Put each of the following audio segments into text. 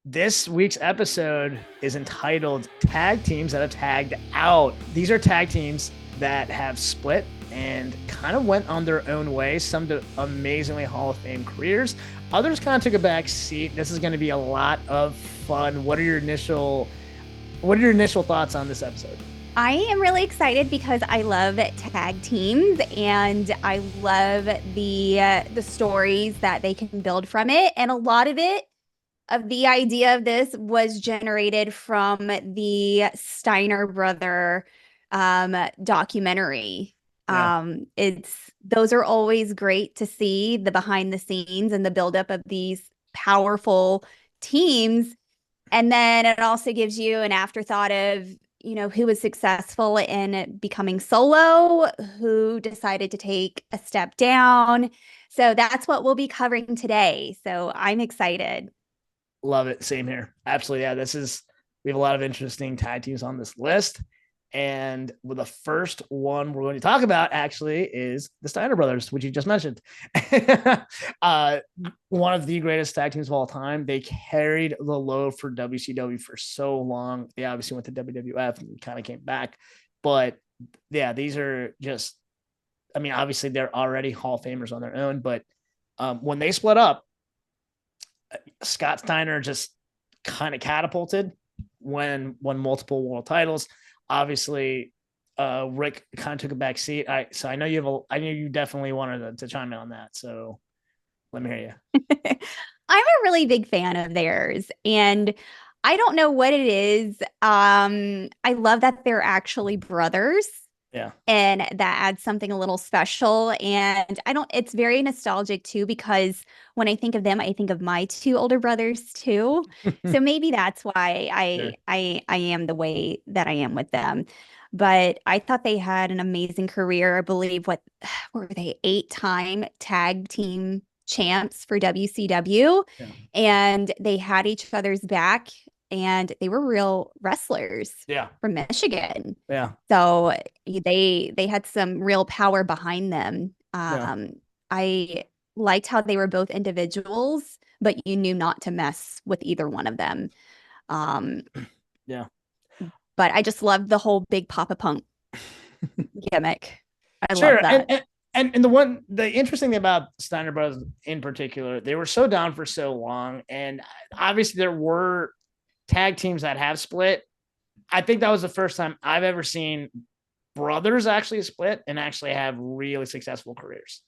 This week's episode is entitled Tag Teams That Have Tagged Out. These are tag teams that have split and kind of went on their own way. Some to amazingly Hall of Fame careers. Others kind of took a back seat. This is going to be a lot of fun. What are your initial thoughts on this episode? I am really excited because I love tag teams and I love the stories that they can build from it. And a lot of the idea of this was generated from the Steiner brother documentary. Yeah. It's those are always great to see the behind the scenes and the buildup of these powerful teams. And then it also gives you an afterthought of, who was successful in becoming solo, who decided to take a step down. So that's what we'll be covering today. So I'm excited. Love it. Same here. Absolutely. Yeah. We have a lot of interesting tag teams on this list. And the first one we're going to talk about actually is the Steiner brothers, which you just mentioned. One of the greatest tag teams of all time. They carried the load for WCW for so long. They obviously went to WWF and kind of came back. But yeah, these are just, obviously they're already Hall of Famers on their own. But when they split up, Scott Steiner just kind of catapulted when won multiple world titles. Obviously, Rick kind of took a back seat. I know I know you definitely wanted to chime in on that. So let me hear you. I'm a really big fan of theirs, and I don't know what it is. I love that they're actually brothers. Yeah. And that adds something a little special. And it's very nostalgic too, because when I think of them, I think of my two older brothers too. So maybe that's why Sure. I am the way that I am with them. But I thought they had an amazing career. I believe what were they, 8-time tag team champs for WCW. Yeah. And they had each other's back and they were real wrestlers Yeah. from Michigan. Yeah. So they had some real power behind them. Yeah. I liked how they were both individuals, but you knew not to mess with either one of them. Um, Yeah. but I just loved the whole big Papa Punk gimmick. I Sure. love that. And the interesting thing about Steiner Brothers in particular, they were so down for so long. And obviously there were tag teams that have split. I think that was the first time I've ever seen brothers actually split and actually have really successful careers.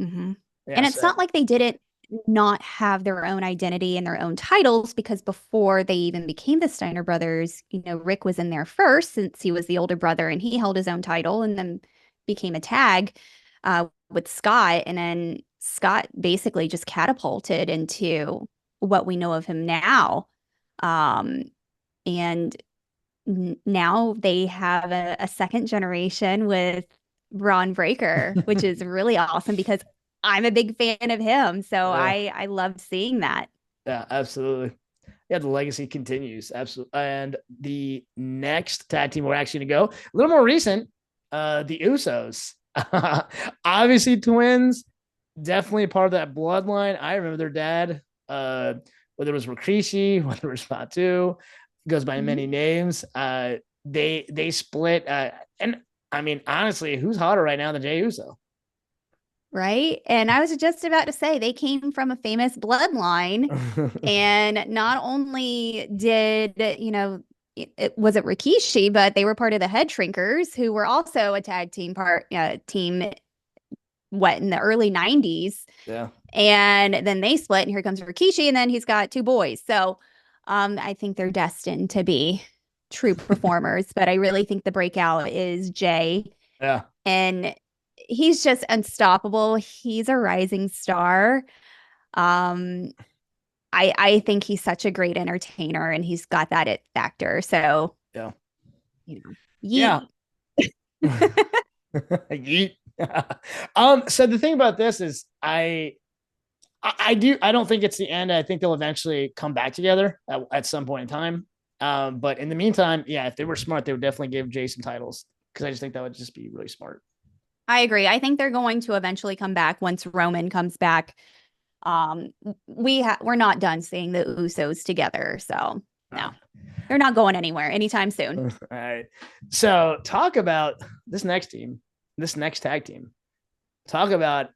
Mm-hmm. Yeah, And it's not like they didn't not have their own identity and their own titles, because before they even became the Steiner brothers, Rick was in there first since he was the older brother and he held his own title and then became a tag with Scott. And then Scott basically just catapulted into what we know of him now. Um, and now they have a second generation with Braun Breaker, which is really awesome because I'm a big fan of him. So I love seeing that. Yeah, absolutely. Yeah, the legacy continues. Absolutely. And the next tag team we're actually going to go a little more recent, the Usos. Obviously twins, definitely part of that bloodline. I remember their dad, whether it was Rikishi, whether it was Fatu, goes by many names. They split. And honestly, who's hotter right now than Jey Uso? Right. And I was just about to say they came from a famous bloodline. And not only did, it wasn't Rikishi, but they were part of the Head Shrinkers, who were also a tag team team, in the early 90s. Yeah. And then they split, and here comes Rikishi, and then he's got two boys. So I think they're destined to be true performers, but I really think the breakout is Jey. Yeah. And he's just unstoppable. He's a rising star. I think he's such a great entertainer and he's got that it factor. So yeah. Yeah. Yeet. So the thing about this is I don't think it's the end. I think they'll eventually come back together at some point in time. But in the meantime, yeah, if they were smart, they would definitely give Jason titles, because I just think that would just be really smart. I agree. I think they're going to eventually come back once Roman comes back. We're not done seeing the Usos together, so no, Oh. they're not going anywhere anytime soon. All right. So talk about this next team, this next tag team. Talk about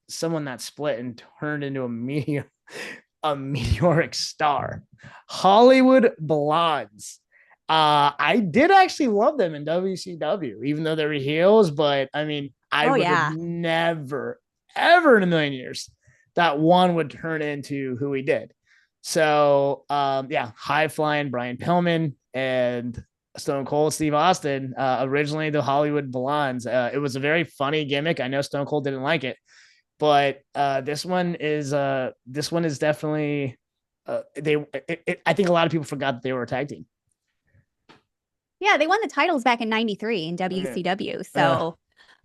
someone that split and turned into a meteoric star. Hollywood Blondes. I did actually love them in WCW, even though they were heels, but I mean, I Oh would have yeah. never, ever in a million years that one would turn into who he did. So yeah, high flying Brian Pillman and Stone Cold Steve Austin, originally the Hollywood Blondes. It was a very funny gimmick. I know Stone Cold didn't like it, but this one is definitely I think a lot of people forgot that they were a tag team. Yeah, they won the titles back in 93 in Yeah. WCW. So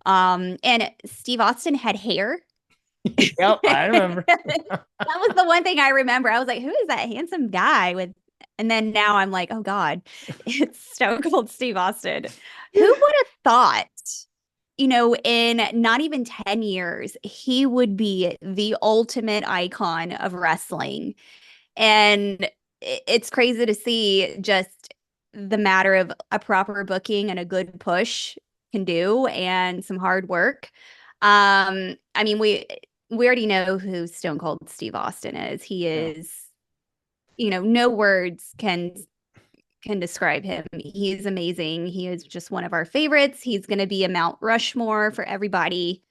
and Steve Austin had hair. Yep, I remember. That was the one thing I remember. I was like, who is that handsome guy with, and then now I'm like, oh God, it's Stone Cold Steve Austin. Who would have thought, in not even 10 years, he would be the ultimate icon of wrestling. And it's crazy to see just the matter of a proper booking and a good push can do and some hard work. I mean, we already know who Stone Cold Steve Austin is. He Yeah. is, no words can describe him. He's amazing. He is just one of our favorites. He's going to be a Mount Rushmore for everybody.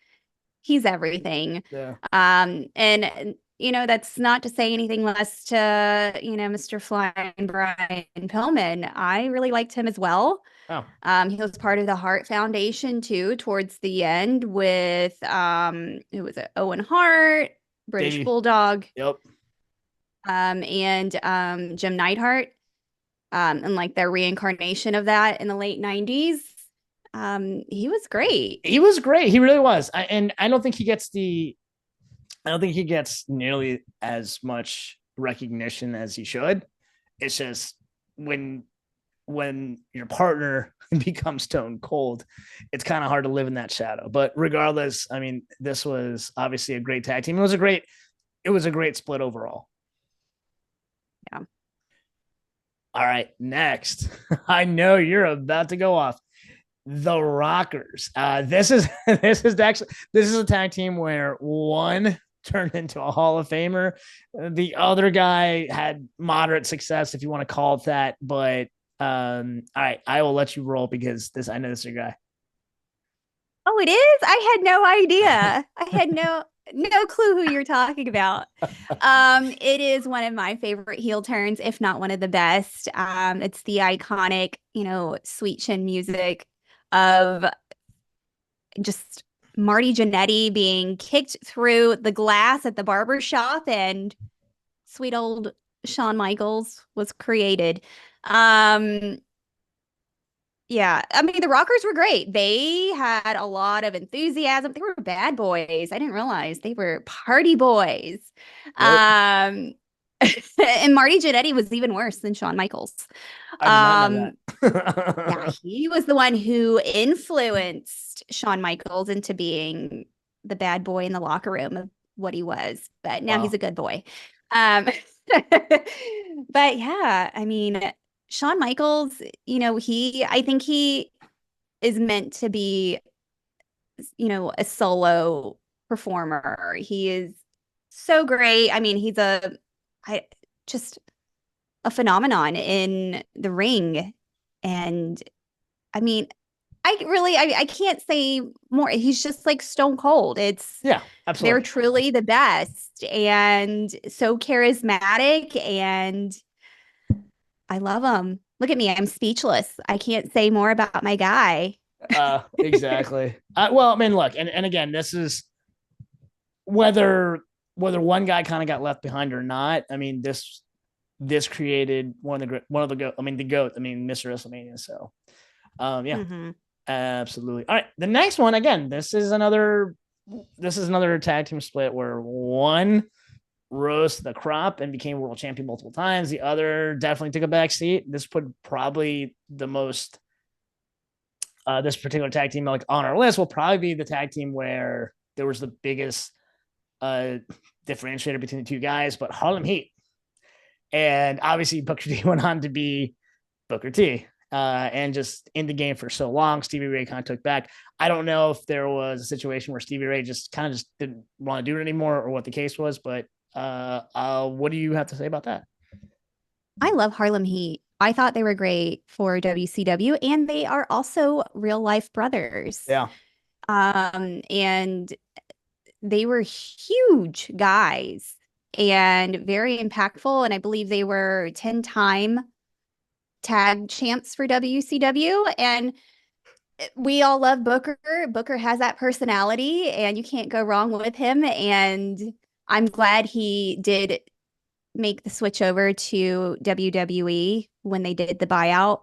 He's everything. Yeah. And that's not to say anything less to, Mr. Flying Brian Pillman. I really liked him as well. Oh. He was part of the Hart Foundation too, towards the end with who was it? Owen Hart, British Davey. Bulldog, Yep. and Jim Neidhart, and like their reincarnation of that in the late 90s. He was great. He was great. He really was. And I don't think he gets nearly as much recognition as he should. It's just when your partner becomes Stone Cold, it's kind of hard to live in that shadow. But regardless, I mean, this was obviously a great tag team. It was a great split overall. Yeah. All right, next. I know you're about to go off. The Rockers. This is a tag team where one turned into a Hall of Famer. The other guy had moderate success, if you want to call it that. But all right, I will let you roll because I know this is your guy. Oh, it is? I had no idea. I had no clue who you're talking about. It is one of my favorite heel turns, if not one of the best. It's the iconic, sweet chin music of just Marty Jannetty being kicked through the glass at the barber shop, and sweet old Shawn Michaels was created. Yeah, I mean, the Rockers were great. They had a lot of enthusiasm. They were bad boys. I didn't realize they were party boys. Yep. And Marty Jannetty was even worse than Shawn Michaels. I did not know Yeah, that. he was the one who influenced Shawn Michaels into being the bad boy in the locker room of what he was. But now he's Wow. a good boy. But yeah, I mean, Shawn Michaels, I think he is meant to be, a solo performer. He is so great. I mean, just a phenomenon in the ring. And I mean, I can't say more. He's just like Stone Cold. Yeah, They're absolutely. truly the best and so charismatic, and I love them. Look at me. I'm speechless. I can't say more about my guy. Exactly. Well, I mean, look, and again, this is whether one guy kind of got left behind or not. I mean, this created one of the goat. I mean, the goat. I mean, Mr. WrestleMania. So, yeah, Mm-hmm. absolutely. All right, the next one again. This is another tag team split where one rose to the crop and became world champion multiple times. The other definitely took a back seat. This put probably the most this particular tag team like on our list will probably be the tag team where there was the biggest differentiator between the two guys, but Harlem Heat. And obviously Booker T went on to be Booker T. And just in the game for so long, Stevie Ray kind of took back. I don't know if there was a situation where Stevie Ray just kind of just didn't want to do it anymore or what the case was, but what do you have to say about that? I love Harlem Heat. I thought they were great for WCW, and they are also real life brothers. Yeah. And they were huge guys and very impactful. And I believe they were 10-time tag champs for WCW. And we all love Booker. Booker has that personality, and you can't go wrong with him. And I'm glad he did make the switch over to WWE when they did the buyout.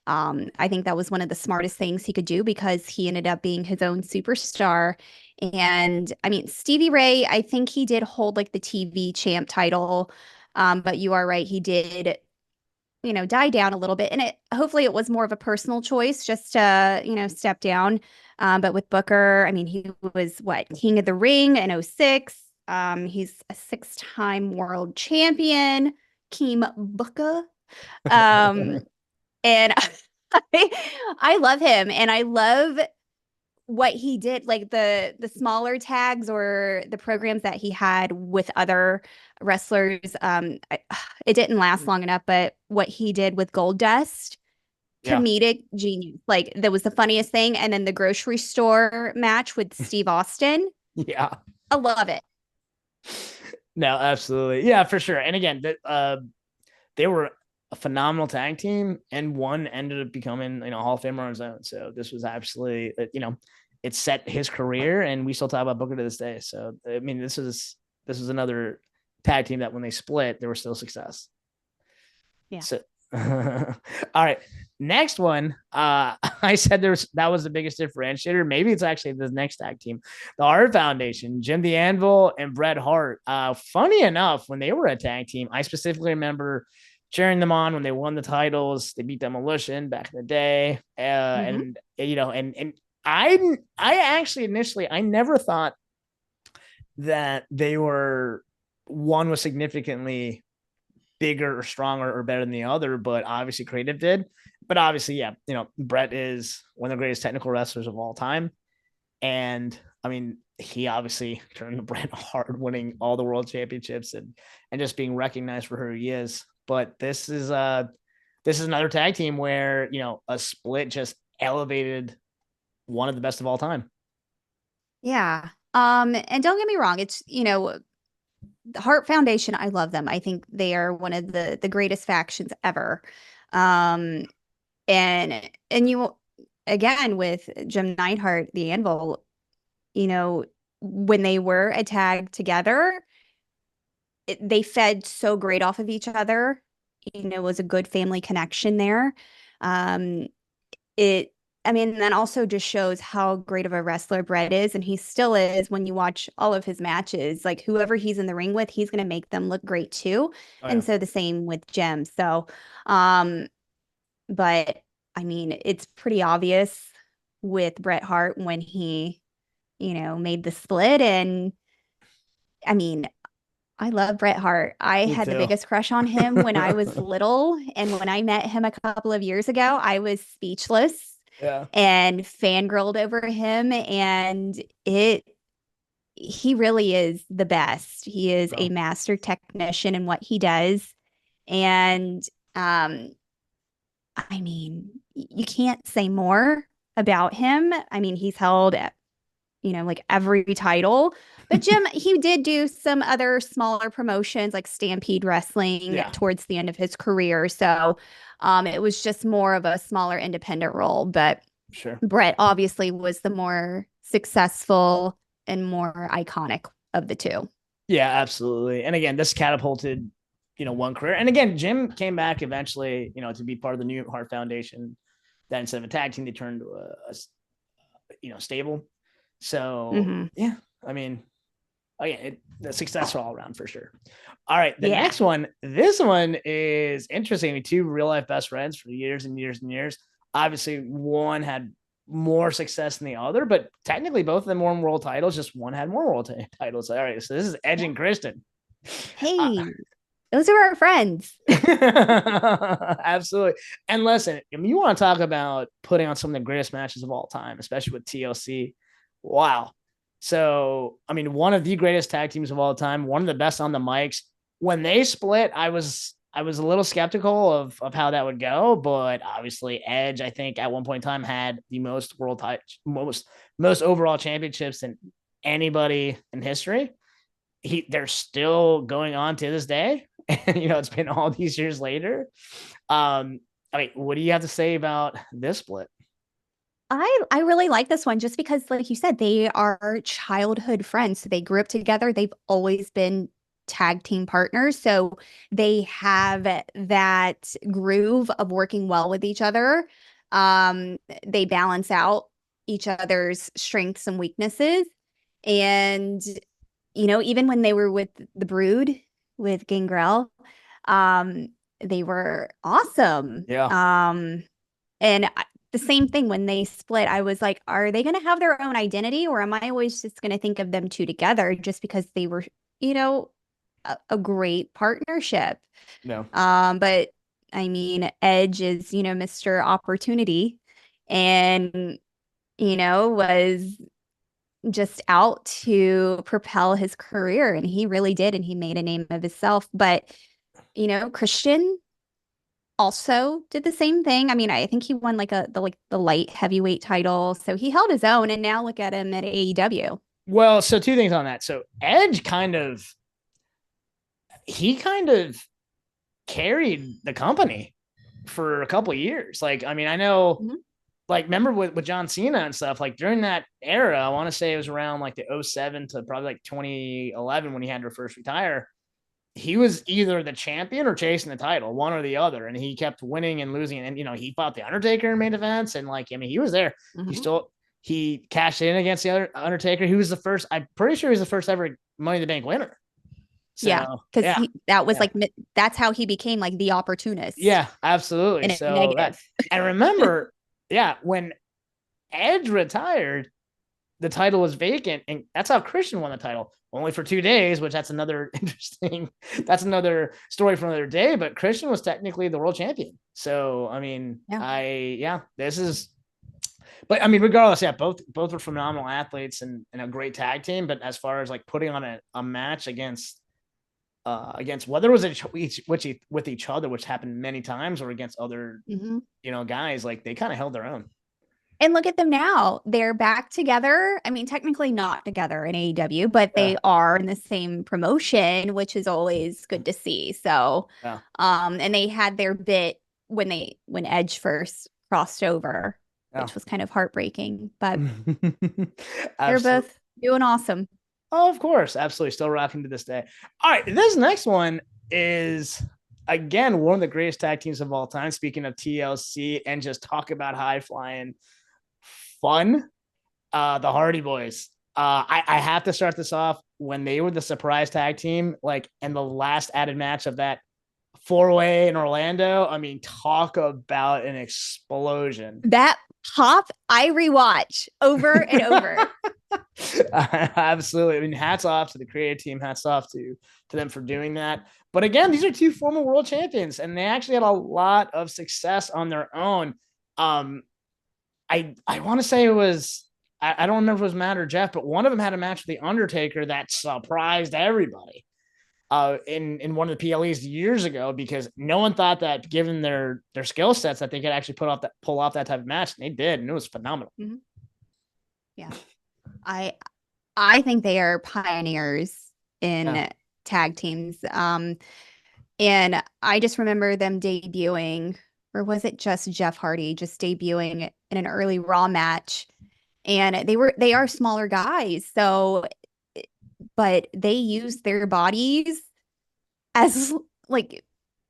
I think that was one of the smartest things he could do because he ended up being his own superstar. And I mean, Stevie Ray, I think he did hold like the TV champ title. But you are right, he did, die down a little bit. And hopefully it was more of a personal choice just to, step down. But with Booker, I mean, he was what, King of the Ring in 06. He's a 6-time world champion, Keem Booker. And I love him, and I love what he did, like the smaller tags or the programs that he had with other wrestlers. It didn't last long enough, but what he did with Goldust, Yeah. comedic genius. Like that was the funniest thing. And then the grocery store match with Steve Austin. Yeah. I love it. No, absolutely. Yeah, for sure. And again, they were a phenomenal tag team, and one ended up becoming, Hall of Famer on his own. So this was absolutely, it set his career, and we still talk about Booker to this day. So, I mean, this is another tag team that when they split, there was still success. Yeah. So, all right. Next one, I said that was the biggest differentiator. Maybe it's actually the next tag team, the Hart Foundation, Jim the Anvil and Bret Hart. Funny enough, when they were a tag team, I specifically remember cheering them on when they won the titles. They beat Demolition back in the day, and I actually initially I never thought that they were one was significantly bigger or stronger or better than the other, but obviously Creative did. But obviously, yeah, Bret is one of the greatest technical wrestlers of all time. And I mean, he obviously turned to Bret Hart, winning all the world championships and just being recognized for who he is. But this is another tag team where, a split just elevated one of the best of all time. Yeah. And don't get me wrong, it's, the Hart Foundation, I love them. I think they are one of the greatest factions ever. And you again with Jim Neidhart, the Anvil, when they were a tag together, they fed so great off of each other. It was a good family connection there. It I mean, that also just shows how great of a wrestler Bret is, and he still is when you watch all of his matches. Like whoever he's in the ring with, he's going to make them look great too. Oh, yeah. And so the same with Jim. So, but I mean, it's pretty obvious with Bret Hart when he, made the split. And I mean, I love Bret Hart. I Me had the too. biggest crush on him when I was little. And when I met him a couple of years ago, I was speechless Yeah. and fangirled over him. And he really is the best. He is a Oh, master technician in what he does. And I mean, you can't say more about him. I mean, he's held like every title. But Jim, he did do some other smaller promotions like Stampede Wrestling yeah, towards the end of his career. So it was just more of a smaller independent role. But sure. Bret obviously was the more successful and more iconic of the two. Yeah, absolutely. And again, this catapulted, one career. And again, Jim came back eventually, to be part of the new Hart Foundation. That instead of a tag team, they turned to a stable. So Mm-hmm. yeah, I mean, the successful all around for sure. All right, the Yeah. next one. This one is interesting. Two real life best friends for years and years and years. Obviously, one had more success than the other, but technically both of them won world titles. Just one had more world titles. All right, so this is Edge and Christian. Uh, Hey, those are our friends. Absolutely. And listen, if you want to talk about putting on some of the greatest matches of all time, especially with TLC, wow. So, I mean, one of the greatest tag teams of all time, one of the best on the mics. When they split, I was a little skeptical of how that would go, but obviously Edge, I think at one point in time had the most most overall championships than anybody in history. They're still going on to this day. And it's been all these years later. I mean, what do you have to say about this split? I really like this one just because, like you said, they are childhood friends. So they grew up together. They've always been tag team partners. So they have that groove of working well with each other. They balance out each other's strengths and weaknesses. And, even when they were with the Brood, with Gangrel, um, they were awesome. Yeah. And the same thing when they split, I was like, are they going to have their own identity, or am I always just going to think of them two together just because they were, a great partnership? No. But I mean, Edge is, Mr. Opportunity, and, was just out to propel his career, and he really did, and he made a name of himself. But, Christian also did the same thing. I mean, I think he won like the light heavyweight title. So he held his own, and now look at him at AEW. Well, so two things on that. So Edge he kind of carried the company for a couple of years. Like, I mean, I know, like, remember with John Cena and stuff, like during that era, I want to say it was around like the 07 to probably like 2011 when he had to first retire. He was either the champion or chasing the title, one or the other. And he kept winning and losing. And, he fought the Undertaker in main events. And like, I mean, he was there. He cashed in against the other Undertaker. He was the first, I'm pretty sure he was the first ever Money in the Bank winner. So, yeah. Because that was like, that's how he became like the opportunist. Yeah, absolutely. So I remember, when Edge retired, the title was vacant, and that's how Christian won the title, only for 2 days, which that's another story for another day. But Christian was technically the world champion. So, I mean, this is, but I mean, regardless, both were phenomenal athletes and a great tag team. But as far as like putting on a match against whether it was with each other, which happened many times, or against other, guys, like they kind of held their own. And look at them now. They're back together. I mean, technically not together in AEW, but they are in the same promotion, which is always good to see. So, and they had their bit when Edge first crossed over, which was kind of heartbreaking, but they're both doing awesome. Oh, of course. Absolutely. Still rocking to this day. All right. This next one is, again, one of the greatest tag teams of all time. Speaking of TLC and just talk about high flying fun, the Hardy Boys. I have to start this off when they were the surprise tag team, like in the last added match of that 4-way in Orlando. I mean, talk about an explosion. That pop I rewatch over and over. Absolutely. I mean, hats off to the creative team. Hats off to them for doing that. But again, these are two former world champions, and they actually had a lot of success on their own. I want to say it was, I don't remember if it was Matt or Jeff, but one of them had a match with the Undertaker that surprised everybody in one of the PLEs years ago, because no one thought that, given their skill sets, that they could actually pull off that type of match. And they did, and it was phenomenal. Mm-hmm. Yeah. I think they are pioneers in tag teams. And I just remember them debuting, or was it just Jeff Hardy just debuting in an early Raw match? And they are smaller guys. So, but they use their bodies as like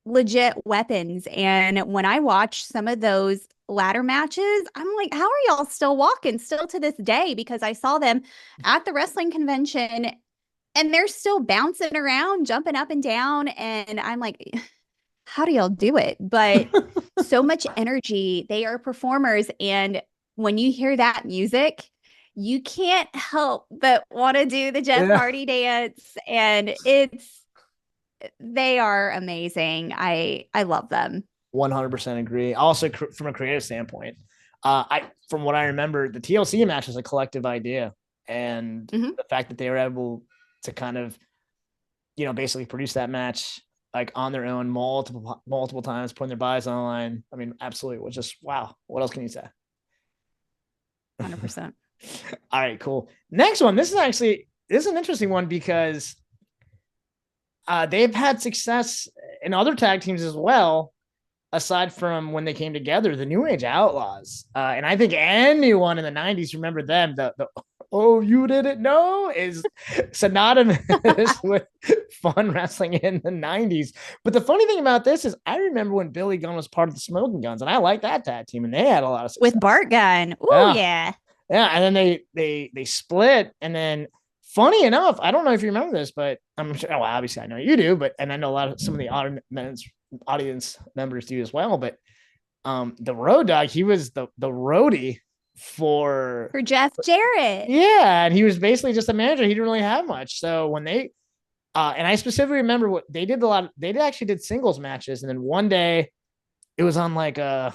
legit weapons. And when I watch some of those ladder matches, I'm like, how are y'all still walking still to this day? Because I saw them at the wrestling convention and they're still bouncing around, jumping up and down. And I'm like, how do y'all do it? But so much energy. They are performers. And when you hear that music, you can't help but want to do the Jeff Yeah. Hardy dance. And they are amazing. I love them. 100% agree. Also, from a creative standpoint, from what I remember, the TLC match was a collective idea, and Mhm. the fact that they were able to kind of, basically produce that match like on their own multiple times, putting their bodies on the line. I mean, absolutely, was just wow. What else can you say? 100%. All right, cool. Next one. This is an interesting one because they've had success in other tag teams as well, aside from when they came together, the New Age Outlaws. And I think anyone in the 90s remember them. The oh, you didn't know is synonymous with fun wrestling in the 90s. But the funny thing about this is I remember when Billy Gunn was part of the Smoking Guns, and I like that tag team, and they had a lot of With success. Bart Gunn. Oh, Yeah. yeah. Yeah. And then they split, and then funny enough, I don't know if you remember this, but I'm sure, well, obviously I know you do, but and I know a lot of some of the audience members do as well. But the Road Dog, he was the roadie for For Jeff Jarrett. yeah, and he was basically just a manager. He didn't really have much. So when they and I specifically remember what they did they actually did singles matches, and then one day it was on like a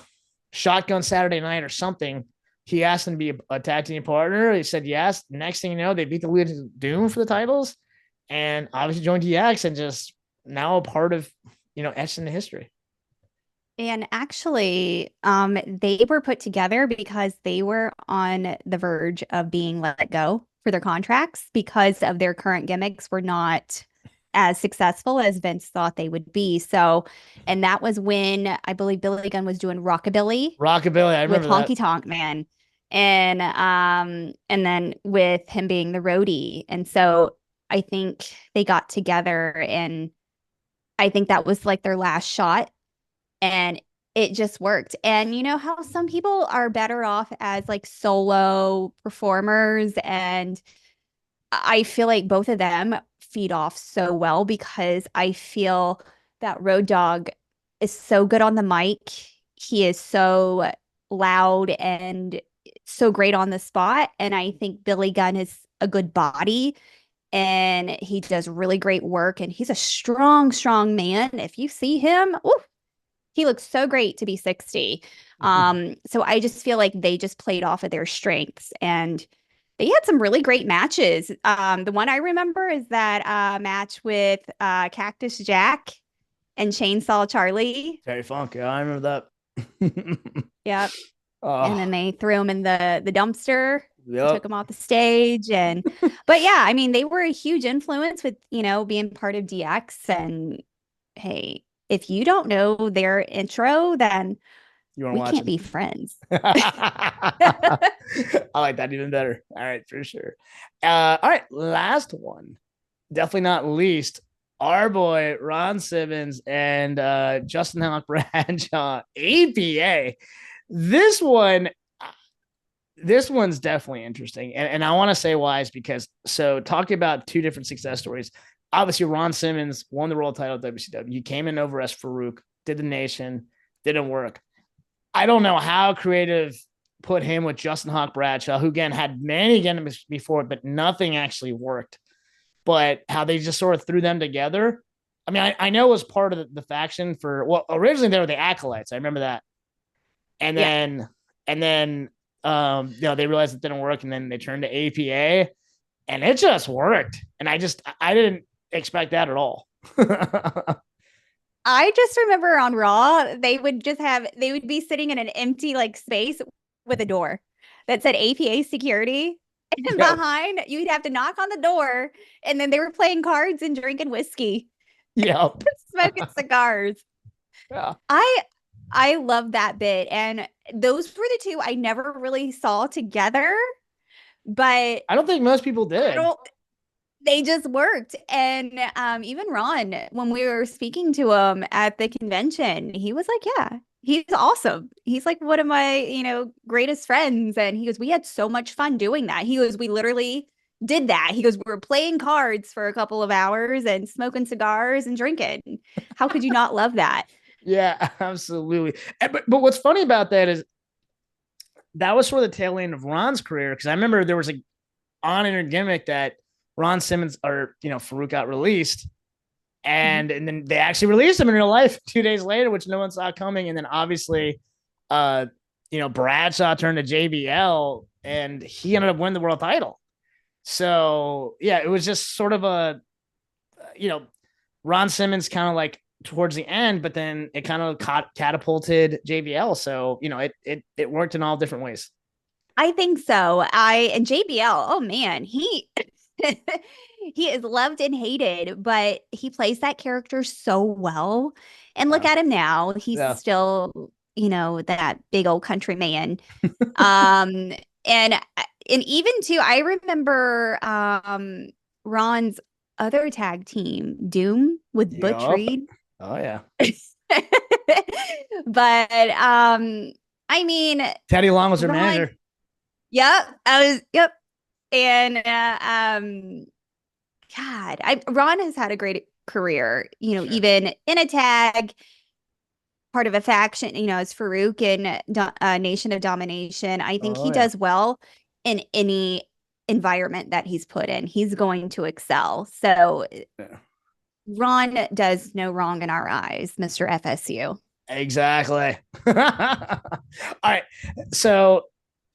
Shotgun Saturday Night or something. He asked him to be a tag team partner. He said yes. Next thing you know, they beat the Legion of Doom for the titles, and obviously joined DX, and just now a part of etched into history. And actually, they were put together because they were on the verge of being let go for their contracts because of their current gimmicks were not as successful as Vince thought they would be. So, and that was when I believe Billy Gunn was doing Rockabilly Rockabilly, I with remember that. Honky Tonk Man. And then with him being the roadie. And so I think they got together and I think that was like their last shot and it just worked. And you know how some people are better off as like solo performers, and I feel like both of them feed off so well because I feel that Road Dog is so good on the mic. He is so loud and so great on the spot. And I think Billy Gunn is a good body and he does really great work. And he's a strong, strong man. If you see him, ooh, he looks so great to be 60. So I just feel like they just played off of their strengths and they had some really great matches. The one I remember is that match with Cactus Jack and Chainsaw Charlie. Terry Funk, yeah, I remember that. Yep. And then Oh, they threw him in the dumpster and took yep. him off the stage. And but yeah, I mean, they were a huge influence with, being part of DX. And hey, if you don't know their intro, then You want to we watch can't him? be friends. I like that even better. All right, for sure. All right, last one. Definitely not least. Our boy Ron Simmons and Justin Hawk Bradshaw, APA. This one, this one's definitely interesting. And I want to say why is because, so talking about two different success stories. Obviously, Ron Simmons won the world title at WCW. He came in over as Farouk, did the nation, didn't work. I don't know how creative put him with Justin Hawk Bradshaw, who again had many gimmicks before, but nothing actually worked. But how they just sort of threw them together. I mean, I know it was part of the faction for, well, originally they were the Acolytes. I remember that. And Yeah. then they realized it didn't work, and then they turned to APA, and it just worked. And I didn't expect that at all. I just remember on Raw, they would be sitting in an empty like space with a door that said APA security. And Yep. behind, you'd have to knock on the door, and then they were playing cards and drinking whiskey, Yep. smoking cigars. Yeah. I I love that bit, and those were the two I never really saw together, but I don't think most people I did. don't they just worked. And even Ron, when we were speaking to him at the convention, he was like, yeah, he's awesome. He's like one of my, greatest friends. And he goes, we had so much fun doing that. He goes, we literally did that. He goes, we were playing cards for a couple of hours and smoking cigars and drinking. How could you not love that? Yeah, absolutely. But what's funny about that is that was sort of the tail end of Ron's career, because I remember there was a on-air gimmick that Ron Simmons or Farouk got released, and then they actually released him in real life 2 days later, which no one saw coming. And then obviously, Bradshaw turned to JBL, and he ended up winning the world title. So yeah, it was just sort of a, Ron Simmons kind of like towards the end, but then it kind of catapulted JBL. So it worked in all different ways. I think so. And JBL, oh man, he he is loved and hated, but he plays that character so well. And look at him now. He's still, that big old country man. And even too, I remember Ron's other tag team, Doom, with Butch Reed. Oh yeah. But I mean, Teddy Long was their manager. Yep. And Ron has had a great career, sure. Even in a tag, part of a faction, as Farouk in Nation of Domination. I think he does well in any environment that he's put in. He's going to excel. So Ron does no wrong in our eyes, Mr. FSU. Exactly. All right. So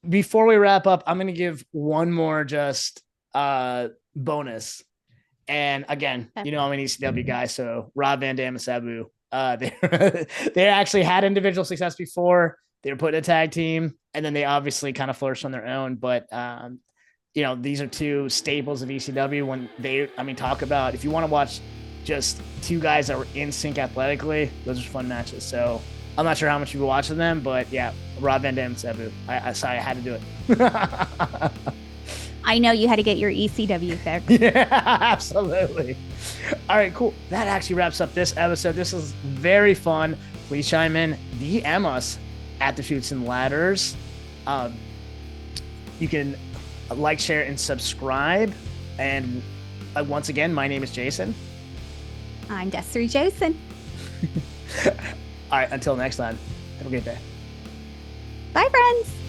before we wrap up, I'm going to give one more just bonus. And again, I'm an ECW guy, so Rob Van Dam and Sabu, they actually had individual success before. They were put in a tag team, and then they obviously kind of flourished on their own. But these are two staples of ECW. When talk about, if you want to watch just two guys that were in sync athletically, those are fun matches. So I'm not sure how much you were watching them, but yeah, Rob Van Dam and Sabu. I had to do it. I know you had to get your ECW fix. Yeah, absolutely. All right, cool. That actually wraps up this episode. This was very fun. Please chime in, DM us at the Chutes and Ladders. You can like, share, and subscribe. And once again, my name is Jason. I'm Desiree Jason. All right, until next time, have a great day. Bye, friends.